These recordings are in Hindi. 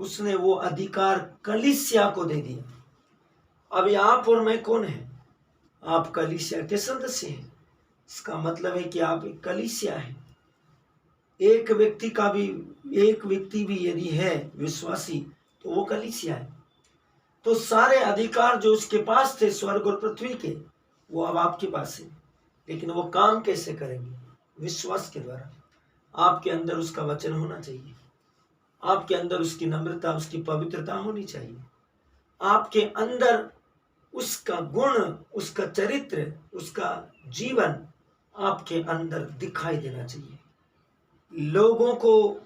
उसने वो अधिकार कलीसिया को दे दिया। अभी आप और मैं कौन है? आप कलीसिया के सदस्य हैं। इसका मतलब है कि आप एक कलीसिया है। एक व्यक्ति भी यदि है विश्वासी तो वो कलीसिया है। तो सारे अधिकार जो उसके पास थे स्वर्ग और पृथ्वी के, वो अब आपके पास है। लेकिन वो काम कैसे करेंगे? विश्वास के द्वारा। आपके अंदर उसका वचन होना चाहिए, आपके अंदर उसकी नम्रता, उसकी पवित्रता होनी चाहिए, आपके अंदर उसका गुण, उसका चरित्र, उसका जीवन आपके अंदर दिखाई देना चाहिए। लोगों को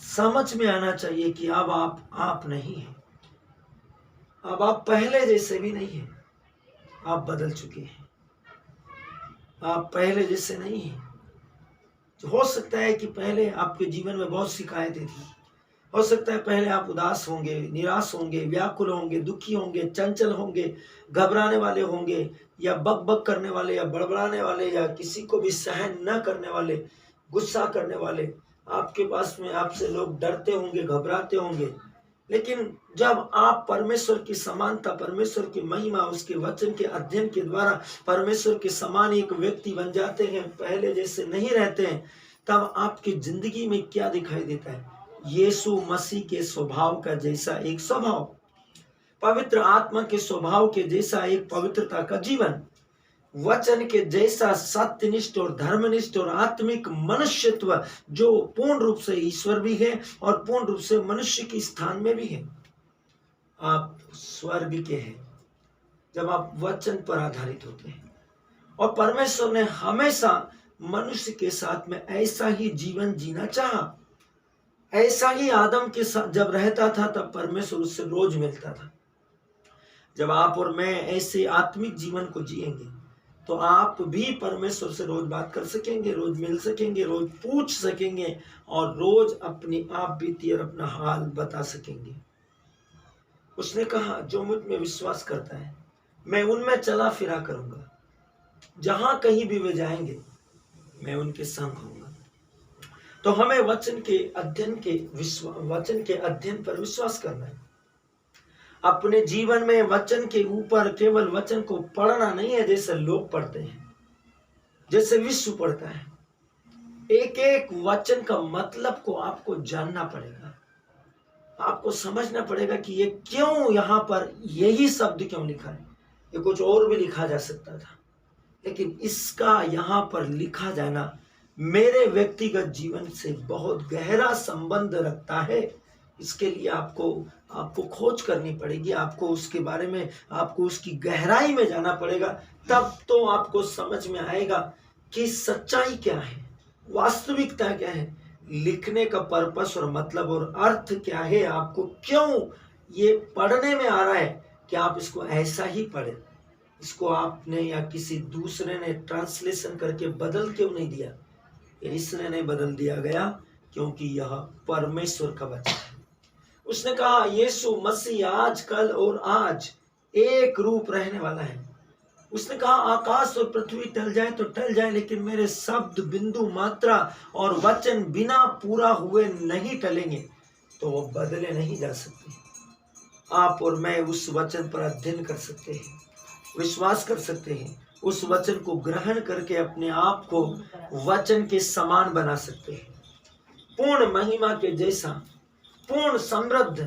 समझ में आना चाहिए कि अब आप नहीं हैं, अब आप पहले जैसे भी नहीं हैं, आप बदल चुके हैं, आप पहले जैसे नहीं हैं। हो सकता है कि पहले आपके जीवन में बहुत शिकायतें थी, हो सकता है पहले आप उदास होंगे, निराश होंगे, व्याकुल होंगे, दुखी होंगे, चंचल होंगे, घबराने वाले होंगे, या बक करने वाले, या बड़बड़ाने वाले, या किसी को भी सहन न करने वाले, गुस्सा करने वाले। आपके पास में आपसे लोग डरते होंगे, घबराते होंगे। लेकिन जब आप परमेश्वर की समानता, परमेश्वर की महिमा, उसके वचन के अध्ययन के द्वारा परमेश्वर के समान एक व्यक्ति बन जाते हैं, पहले जैसे नहीं रहते हैं, तब आपकी जिंदगी में क्या दिखाई देता है? यीशु मसीह के स्वभाव का जैसा एक स्वभाव, पवित्र आत्मा के स्वभाव के जैसा एक पवित्रता का जीवन, वचन के जैसा सत्यनिष्ठ और धर्मनिष्ठ और आत्मिक मनुष्यत्व जो पूर्ण रूप से ईश्वर भी है और पूर्ण रूप से मनुष्य के स्थान में भी है। आप स्वर्ग के हैं जब आप वचन पर आधारित होते हैं। और परमेश्वर ने हमेशा मनुष्य के साथ में ऐसा ही जीवन जीना चाहा। ऐसा ही आदम के साथ जब रहता था तब परमेश्वर उससे रोज मिलता था। जब आप और मैं ऐसे आत्मिक जीवन को जिएंगे तो आप भी परमेश्वर से रोज बात कर सकेंगे, रोज मिल सकेंगे, रोज पूछ सकेंगे और रोज अपनी आप बीती और अपना हाल बता सकेंगे। उसने कहा, जो मुझ में विश्वास करता है मैं उनमें चला फिरा करूंगा, जहां कहीं भी वे जाएंगे मैं उनके संग होऊंगा। तो हमें वचन के अध्ययन पर विश्वास करना है। अपने जीवन में वचन के ऊपर केवल वचन को पढ़ना नहीं है जैसे लोग पढ़ते हैं, जैसे विश्व पढ़ता है। एक एक वचन का मतलब को आपको जानना पड़ेगा, आपको समझना पड़ेगा कि ये क्यों यहाँ पर यही शब्द क्यों लिखा है। ये कुछ और भी लिखा जा सकता था, लेकिन इसका यहाँ पर लिखा जाना मेरे व्यक्तिगत जीवन से बहुत गहरा संबंध रखता है। इसके लिए आपको खोज करनी पड़ेगी, आपको उसके बारे में, आपको उसकी गहराई में जाना पड़ेगा। तब तो आपको समझ में आएगा कि सच्चाई क्या है, वास्तविकता क्या है, लिखने का पर्पस और मतलब और अर्थ क्या है, आपको क्यों ये पढ़ने में आ रहा है कि आप इसको ऐसा ही पढ़े। इसको आपने या किसी दूसरे ने ट्रांसलेशन करके बदल क्यों नहीं दिया? इसने नहीं बदल दिया गया क्योंकि यह परमेश्वर का वचन है। उसने कहा यीशु मसीह आज, कल और आज एक रूप रहने वाला है। उसने कहा आकाश और पृथ्वी टल जाए तो टल जाए, लेकिन मेरे शब्द, बिंदु, मात्रा और वचन बिना पूरा हुए नहीं टलेंगे, तो वो बदले नहीं जा सकते। आप और मैं उस वचन पर अध्ययन कर सकते हैं, विश्वास कर सकते हैं, उस वचन को ग्रहण करके अपने आप को वचन के समान बना सकते हैं। पूर्ण महिमा के जैसा, पूर्ण समृद्ध,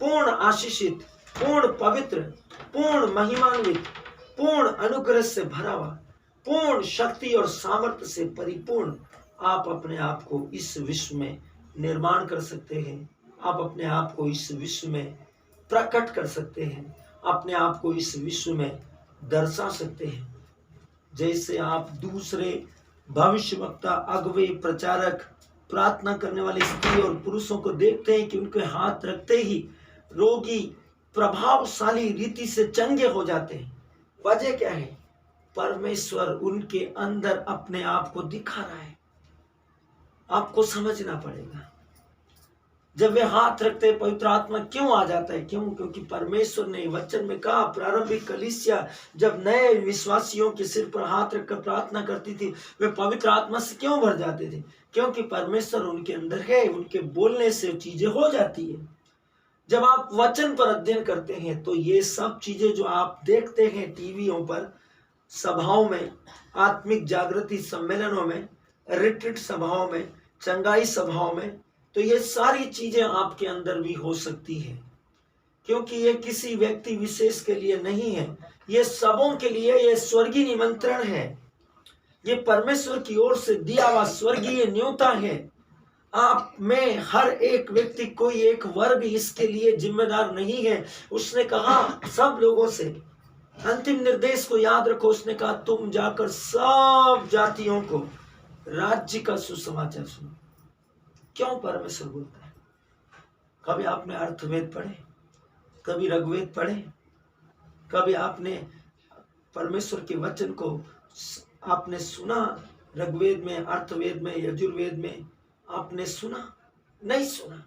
पूर्ण आशीषित, पूर्ण पवित्र, पूर्ण महिमान्वित, पूर्ण अनुग्रह से भरा हुआ, पूर्ण शक्ति और सामर्थ्य से परिपूर्ण आप अपने आप को इस विश्व में निर्माण कर सकते हैं। आप अपने आप को इस विश्व में प्रकट कर सकते हैं, अपने आप को इस विश्व में दर्शा सकते हैं। जैसे आप दूसरे भविष्यवक्ता, अगुवे, प्रचारक, प्रार्थना करने वाले स्त्री और पुरुषों को देखते हैं कि उनके हाथ रखते ही रोगी प्रभावशाली रीति से चंगे हो जाते हैं। वजह क्या है? परमेश्वर उनके अंदर अपने आप को दिखा रहा है। आपको समझना पड़ेगा। जब वे हाथ रखते हैं पवित्र आत्मा क्यों आ जाता है? क्योंकि परमेश्वर ने वचन में कहा, प्रारंभिक कलीसिया जब नए विश्वासियों के सिर पर हाथ रखकर प्रार्थना करती थी, वे पवित्र आत्मा से क्यों भर जाते थे? क्योंकि परमेश्वर उनके अंदर है, उनके बोलने से चीजें हो जाती है। जब आप वचन पर अध्ययन करते हैं तो ये सब चीजें जो आप देखते हैं टीवियों पर, सभाओं में, आत्मिक जागृति सम्मेलनों में, रिट्रीट सभाओं में, चंगाई सभाओं में, तो ये सारी चीजें आपके अंदर भी हो सकती है, क्योंकि ये किसी व्यक्ति विशेष के लिए नहीं है, ये सबों के लिए ये स्वर्गीय निमंत्रण है, ये परमेश्वर की ओर से दिया हुआ स्वर्गीय न्योता है। आप में हर एक व्यक्ति, कोई एक वर्ग इसके लिए जिम्मेदार नहीं है। उसने कहा सब लोगों से, अंतिम निर्देश को याद रखो, उसने कहा तुम जाकर सब जातियों को राज्य का सुसमाचार सुनो। क्यों परमेश्वर बोलता है? कभी आपने अर्थवेद पढ़े, कभी ऋग्वेद पढ़े, कभी आपने परमेश्वर के वचन को आपने सुना? ऋग्वेद में, अर्थवेद में, यजुर्वेद में आपने सुना? नहीं सुना,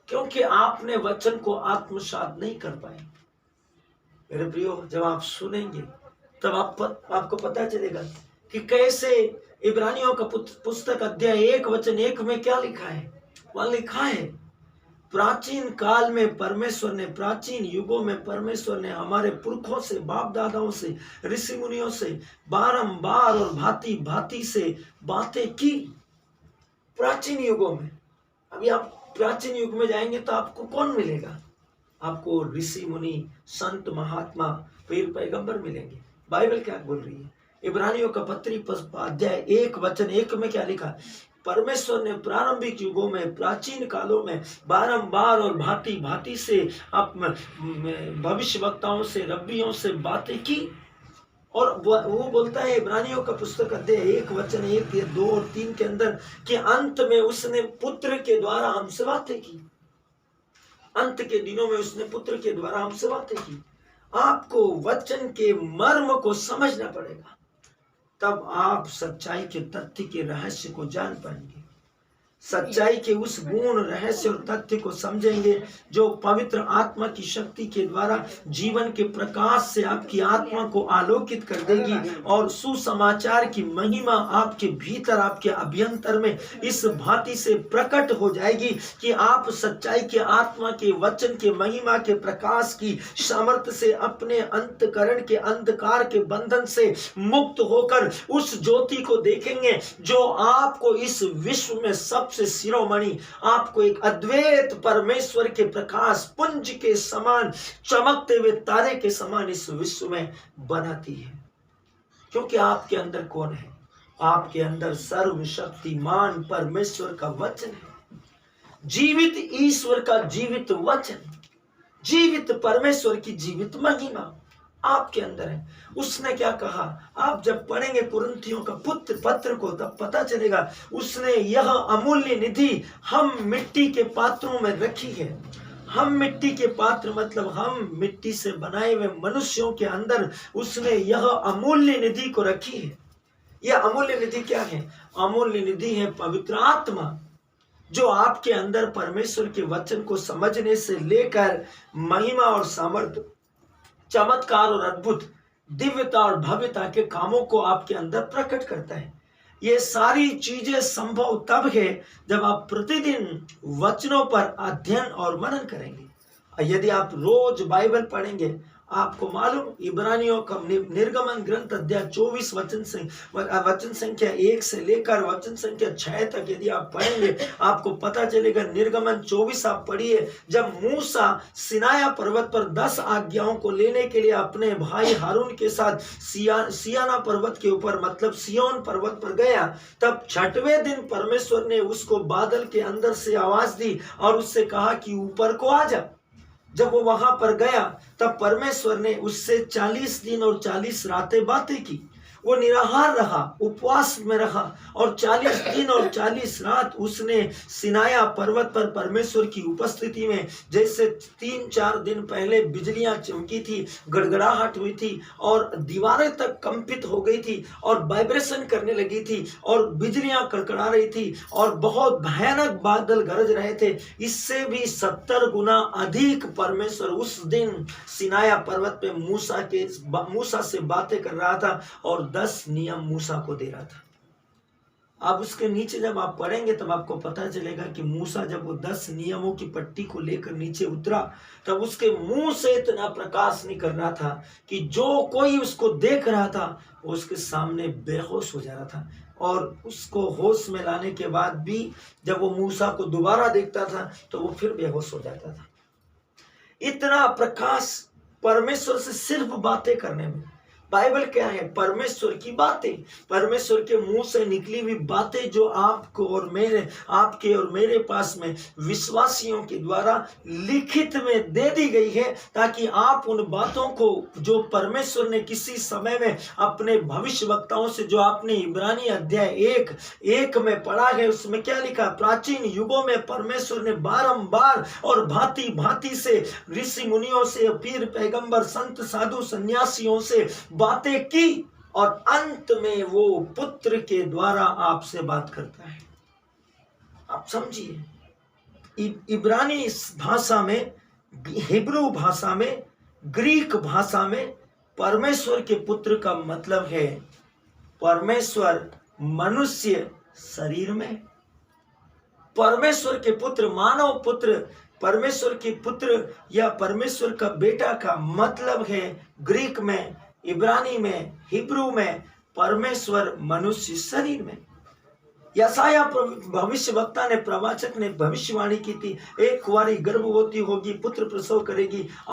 क्योंकि आपने वचन को आत्मसात नहीं कर पाए। मेरे प्रियो, जब आप सुनेंगे तब आपको पता चलेगा कि कैसे इब्रानियों का पुस्तक अध्याय 1 में क्या लिखा है। वहां लिखा है प्राचीन काल में परमेश्वर ने, प्राचीन युगों में परमेश्वर ने हमारे पुरखों से, बाप दादाओं से, ऋषि मुनियों से बारंबार और भांति भांति से बातें की। प्राचीन युगों में। अभी आप प्राचीन युग में जाएंगे तो आपको कौन मिलेगा? आपको ऋषि मुनि, संत, महात्मा, पीर, पैगंबर मिलेंगे। बाइबल क्या बोल रही है? इब्रानियों का पत्री अध्याय 1 में क्या लिखा? परमेश्वर ने प्रारंभिक युगों में, प्राचीन कालों में बारंबार और भांति भांति से भविष्य वक्ताओं से, रब्बियों से बातें की। और वो बोलता है इब्रानियों का पुस्तक अध्याय 1 2 और 3 के अंदर कि अंत में उसने पुत्र के द्वारा हमसे बातें की। अंत के दिनों में उसने पुत्र के द्वारा हमसे बातें की। आपको वचन के मर्म को समझना पड़ेगा, तब आप सच्चाई के तथ्य के रहस्य को जान पाएंगे। सच्चाई के उस गुण, रहस्य और तथ्य को समझेंगे जो पवित्र आत्मा की शक्ति के द्वारा जीवन के प्रकाश से आपकी आत्मा को आलोकित कर देगी और सुसमाचार की महिमा आपके भीतर, आपके अभ्यंतर में इस भांति से प्रकट हो जाएगी कि आप सच्चाई के आत्मा के वचन के महिमा के प्रकाश की सामर्थ्य से अपने अंतकरण के अंधकार के बंधन से मुक्त होकर उस ज्योति को देखेंगे जो आपको इस विश्व में सबसे शिरोमणि, आपको एक अद्वैत परमेश्वर के प्रकाश पुंज के समान, चमकते हुए तारे के समान इस विश्व में बनाती है। क्योंकि आपके अंदर कौन है? आपके अंदर सर्वशक्तिमान परमेश्वर का वचन है, जीवित ईश्वर का जीवित वचन, जीवित परमेश्वर की जीवित महिमा आपके अंदर है। उसने क्या कहा? आप जब पढ़ेंगे कुरिन्थियों का पत्र को तब पता चलेगा। उसने यह अमूल्य निधि हम मिट्टी के पात्रों में रखी है। हम मिट्टी के पात्र मतलब हम मिट्टी से बनाए हुए मनुष्यों के अंदर उसने यह अमूल्य निधि को रखी है। यह अमूल्य निधि क्या है? अमूल्य निधि है पवित्र आत्मा, जो आपके अंदर परमेश्वर के वचन को समझने से लेकर महिमा और सामर्थ्य, चमत्कार और अद्भुत, दिव्यता और भव्यता के कामों को आपके अंदर प्रकट करता है। ये सारी चीजें संभव तब है जब आप प्रतिदिन वचनों पर अध्ययन और मनन करेंगे। यदि आप रोज बाइबल पढ़ेंगे, आपको मालूम इब्रानियों का निर्गमन ग्रंथ अध्याय 24 वचन संख्या 1 से लेकर वचन संख्या 6 तक यदि आप पढ़ेंगे आपको पता चलेगा। निर्गमन 24 आप पढ़िए, जब मूसा सिनाया पर्वत पर 10 आज्ञाओं को लेने के लिए अपने भाई हारून के साथ सियाना पर्वत के ऊपर मतलब सियोन पर्वत पर गया, तब 6वें दिन परमेश्वर ने उसको बादल के अंदर से आवाज दी और उससे कहा कि ऊपर को आ जा। जब वो वहां पर गया तब परमेश्वर ने उससे 40 दिन और 40 रातें बातें की। वो निराहार रहा, उपवास में रहा और 40 दिन और 40 रात उसने सिनाया पर्वत पर परमेश्वर की उपस्थिति में, जैसे 3-4 दिन पहले बिजलियां चमकी थी, गड़गड़ाहट हुई थी और दीवारें तक कंपित हो गई थी और वाइब्रेशन करने लगी थी और बिजलियां कड़कड़ा रही थी और बहुत भयानक बादल गरज रहे थे। इससे भी 70 गुना अधिक परमेश्वर उस दिन सिनाया पर्वत पे मूसा से बातें कर रहा था और 10 नियम मूसा को दे रहा था। अब उसके नीचे जब आप पढ़ेंगे तब आपको पता चलेगा कि मूसा जब वो 10 नियमों की पट्टी को लेकर नीचे उतरा तब उसके मुंह से इतना प्रकाश निकल रहा था कि जो कोई उसको देख रहा था वो उसके सामने बेहोश हो जा रहा था। और उसको होश में लाने के बाद भी जब वो मूसा को दोबारा देखता था तो वो फिर बेहोश हो जाता था। इतना प्रकाश परमेश्वर से सिर्फ बातें करने में। बाइबल क्या है? परमेश्वर की बातें, परमेश्वर के मुंह से निकली हुई बातें जो आपको और मेरे, आपके और मेरे पास में विश्वासियों के द्वारा लिखित में दे दी गई है, ताकि आप उन बातों को जो परमेश्वर ने किसी समय में अपने भविष्यवक्ताओं से, जो आपने इब्रानी अध्याय 1 में पढ़ा है, उसमें क्या लिखा? प्राचीन युगों में परमेश्वर ने बारंबार और भांति भांति से ऋषि मुनियों से, पीर, पैगंबर, संत, साधु, सन्यासियों से बातें की और अंत में वो पुत्र के द्वारा आपसे बात करता है। आप समझिए, इब्रानी भाषा में, हिब्रू भाषा में, ग्रीक भाषा में परमेश्वर के पुत्र का मतलब है परमेश्वर मनुष्य शरीर में। परमेश्वर के पुत्र, मानव पुत्र, परमेश्वर के पुत्र या परमेश्वर का बेटा का मतलब है ग्रीक में, इब्रानी में, हिब्रू में परमेश्वर मनुष्य शरीर में। यशायाह भविष्यवक्ता ने, प्रवाचक ने भविष्यवाणी की थी, एक कुंवारी गर्भवती होगी, पुत्र प्रसव करेगी।